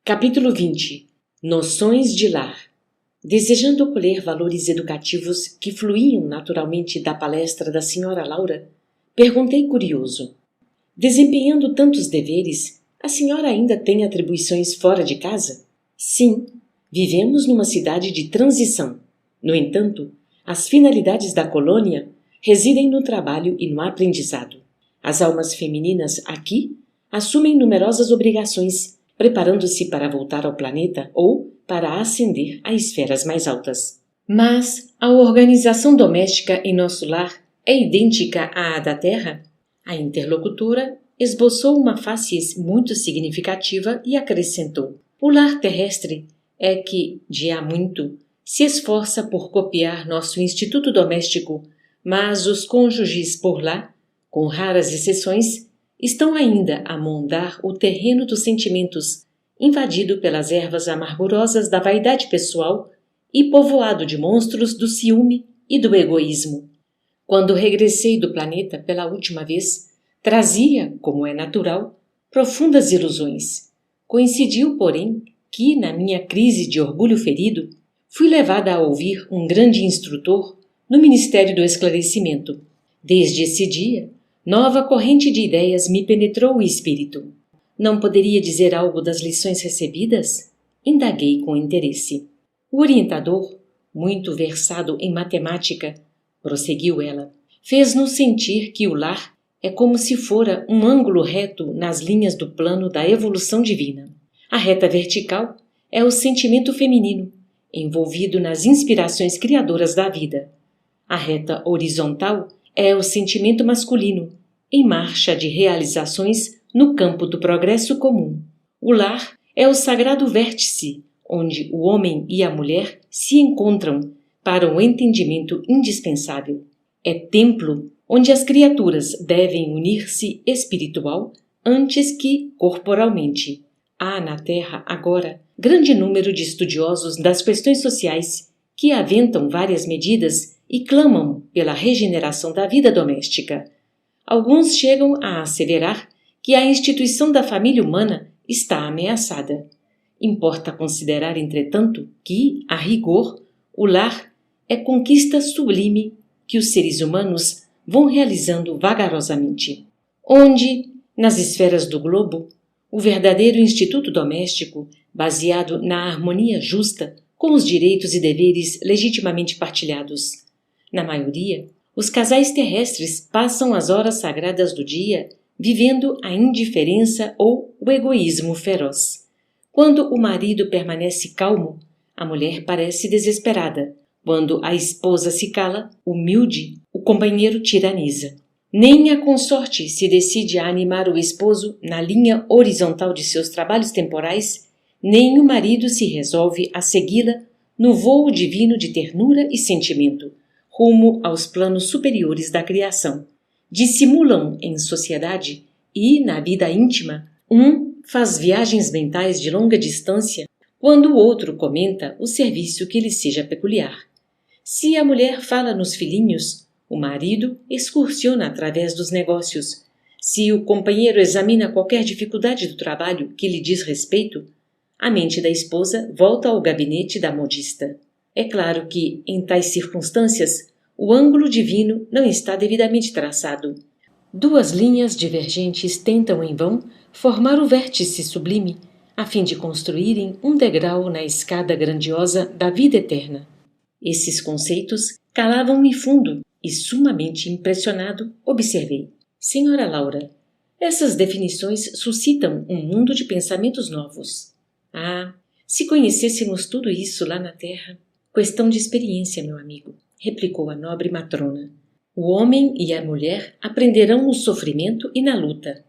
Capítulo 20. Noções de lar. Desejando colher valores educativos que fluíam naturalmente da palestra da senhora Laura, perguntei curioso: desempenhando tantos deveres, a senhora ainda tem atribuições fora de casa? Sim, vivemos numa cidade de transição. No entanto, as finalidades da colônia residem no trabalho e no aprendizado. As almas femininas aqui assumem numerosas obrigações, preparando-se para voltar ao planeta ou para ascender a esferas mais altas. Mas a organização doméstica em nosso lar é idêntica à da Terra? A interlocutora esboçou uma face muito significativa e acrescentou: o lar terrestre é que, de há muito, se esforça por copiar nosso instituto doméstico, mas os cônjuges por lá, com raras exceções, estão ainda a mondar o terreno dos sentimentos, invadido pelas ervas amargurosas da vaidade pessoal e povoado de monstros do ciúme e do egoísmo. Quando regressei do planeta pela última vez, trazia, como é natural, profundas ilusões. Coincidiu, porém, que, na minha crise de orgulho ferido, fui levada a ouvir um grande instrutor no Ministério do Esclarecimento. Desde esse dia, nova corrente de ideias me penetrou o espírito. Não poderia dizer algo das lições recebidas? Indaguei com interesse. O orientador, muito versado em matemática, prosseguiu ela, fez-nos sentir que o lar é como se fora um ângulo reto nas linhas do plano da evolução divina. A reta vertical é o sentimento feminino, envolvido nas inspirações criadoras da vida. A reta horizontal é o sentimento masculino, em marcha de realizações no campo do progresso comum. O lar é o sagrado vértice, onde o homem e a mulher se encontram para um entendimento indispensável. É templo onde as criaturas devem unir-se espiritual antes que corporalmente. Há na Terra, agora, grande número de estudiosos das questões sociais que aventam várias medidas e clamam pela regeneração da vida doméstica. Alguns chegam a asseverar que a instituição da família humana está ameaçada. Importa considerar, entretanto, que, a rigor, o lar é conquista sublime que os seres humanos vão realizando vagarosamente. Onde, nas esferas do globo, o verdadeiro instituto doméstico, baseado na harmonia justa com os direitos e deveres legitimamente partilhados. Na maioria, os casais terrestres passam as horas sagradas do dia vivendo a indiferença ou o egoísmo feroz. Quando o marido permanece calmo, a mulher parece desesperada. Quando a esposa se cala, humilde, o companheiro tiraniza. Nem a consorte se decide a animar o esposo na linha horizontal de seus trabalhos temporais, nem o marido se resolve a segui-la no vôo divino de ternura e sentimento, rumo aos planos superiores da criação. Dissimulam em sociedade e, na vida íntima, um faz viagens mentais de longa distância, quando o outro comenta o serviço que lhe seja peculiar. Se a mulher fala nos filhinhos, o marido excursiona através dos negócios. Se o companheiro examina qualquer dificuldade do trabalho que lhe diz respeito, a mente da esposa volta ao gabinete da modista. É claro que, em tais circunstâncias, o ângulo divino não está devidamente traçado. Duas linhas divergentes tentam em vão formar o vértice sublime, a fim de construírem um degrau na escada grandiosa da vida eterna. Esses conceitos calavam-me fundo e, sumamente impressionado, observei. Senhora Laura, essas definições suscitam um mundo de pensamentos novos. Ah, se conhecêssemos tudo isso lá na Terra! Questão de experiência, meu amigo, replicou a nobre matrona. O homem e a mulher aprenderão no sofrimento e na luta.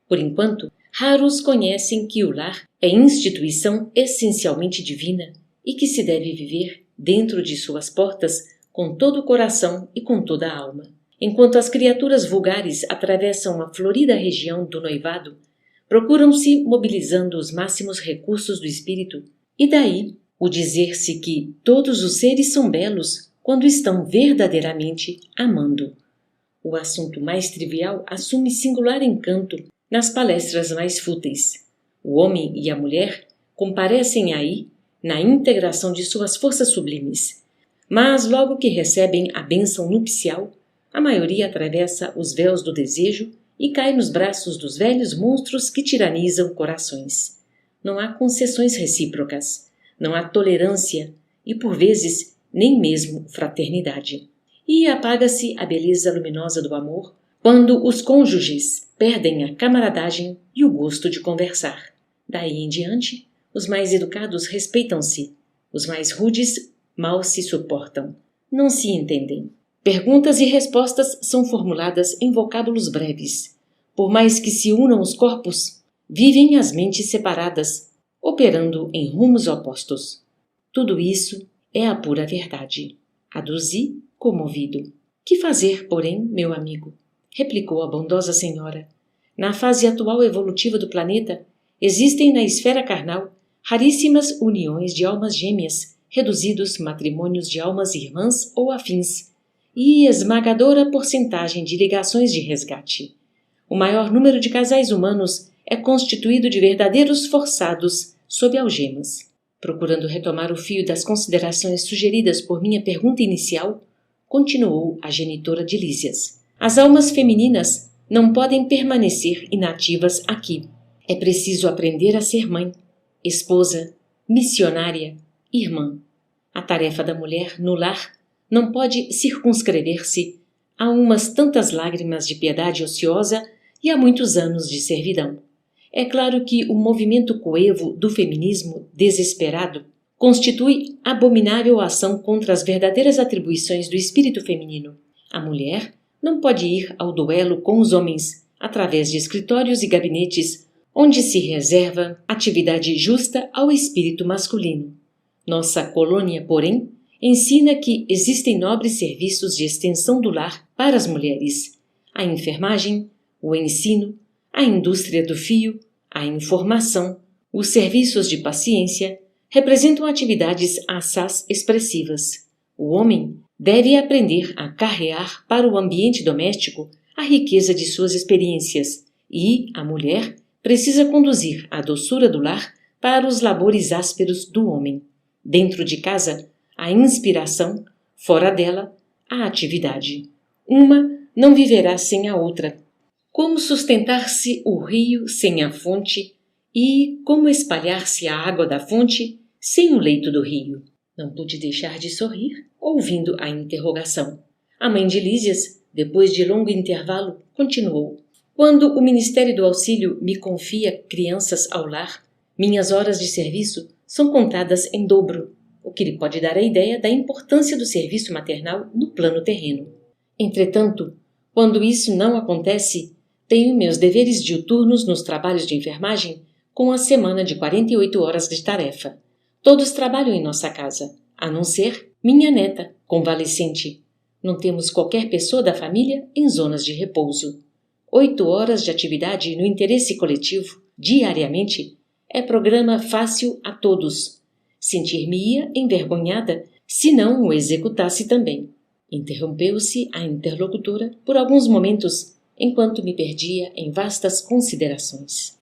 Por enquanto, raros conhecem que o lar é instituição essencialmente divina e que se deve viver dentro de suas portas com todo o coração e com toda a alma. Enquanto as criaturas vulgares atravessam a florida região do noivado, procuram-se mobilizando os máximos recursos do espírito, e daí o dizer-se que todos os seres são belos quando estão verdadeiramente amando. O assunto mais trivial assume singular encanto nas palestras mais fúteis. O homem e a mulher comparecem aí na integração de suas forças sublimes. Mas logo que recebem a bênção nupcial, a maioria atravessa os véus do desejo e cai nos braços dos velhos monstros que tiranizam corações. Não há concessões recíprocas, não há tolerância e, por vezes, nem mesmo fraternidade. E apaga-se a beleza luminosa do amor quando os cônjuges perdem a camaradagem e o gosto de conversar. Daí em diante, os mais educados respeitam-se, os mais rudes mal se suportam, não se entendem. Perguntas e respostas são formuladas em vocábulos breves. Por mais que se unam os corpos, vivem as mentes separadas, operando em rumos opostos. Tudo isso é a pura verdade. Aduzi, comovido. Que fazer, porém, meu amigo? Replicou a bondosa senhora. Na fase atual evolutiva do planeta, existem na esfera carnal raríssimas uniões de almas gêmeas, reduzidos matrimônios de almas irmãs ou afins, e esmagadora porcentagem de ligações de resgate. O maior número de casais humanos é constituído de verdadeiros forçados sob algemas. Procurando retomar o fio das considerações sugeridas por minha pergunta inicial, continuou a genitora de Lísias. As almas femininas não podem permanecer inativas aqui. É preciso aprender a ser mãe, esposa, missionária, irmã. A tarefa da mulher no lar não pode circunscrever-se a umas tantas lágrimas de piedade ociosa e a muitos anos de servidão. É claro que o movimento coevo do feminismo desesperado constitui abominável ação contra as verdadeiras atribuições do espírito feminino. A mulher não pode ir ao duelo com os homens através de escritórios e gabinetes onde se reserva atividade justa ao espírito masculino. Nossa colônia, porém, ensina que existem nobres serviços de extensão do lar para as mulheres: a enfermagem, o ensino, a indústria do fio, a informação, os serviços de paciência representam atividades assaz expressivas. O homem deve aprender a carrear para o ambiente doméstico a riqueza de suas experiências e a mulher precisa conduzir a doçura do lar para os labores ásperos do homem. Dentro de casa, a inspiração, fora dela, a atividade. Uma não viverá sem a outra. Como sustentar-se o rio sem a fonte e como espalhar-se a água da fonte sem o leito do rio? Não pude deixar de sorrir, ouvindo a interrogação. A mãe de Lísias, depois de longo intervalo, continuou. Quando o Ministério do Auxílio me confia crianças ao lar, minhas horas de serviço são contadas em dobro, o que lhe pode dar a ideia da importância do serviço maternal no plano terreno. Entretanto, quando isso não acontece, tenho meus deveres diuturnos nos trabalhos de enfermagem com a semana de 48 horas de tarefa. Todos trabalham em nossa casa, a não ser minha neta, convalescente. Não temos qualquer pessoa da família em zonas de repouso. 8 horas de atividade no interesse coletivo, diariamente, é programa fácil a todos. Sentir-me-ia envergonhada se não o executasse também. Interrompeu-se a interlocutora por alguns momentos, enquanto me perdia em vastas considerações.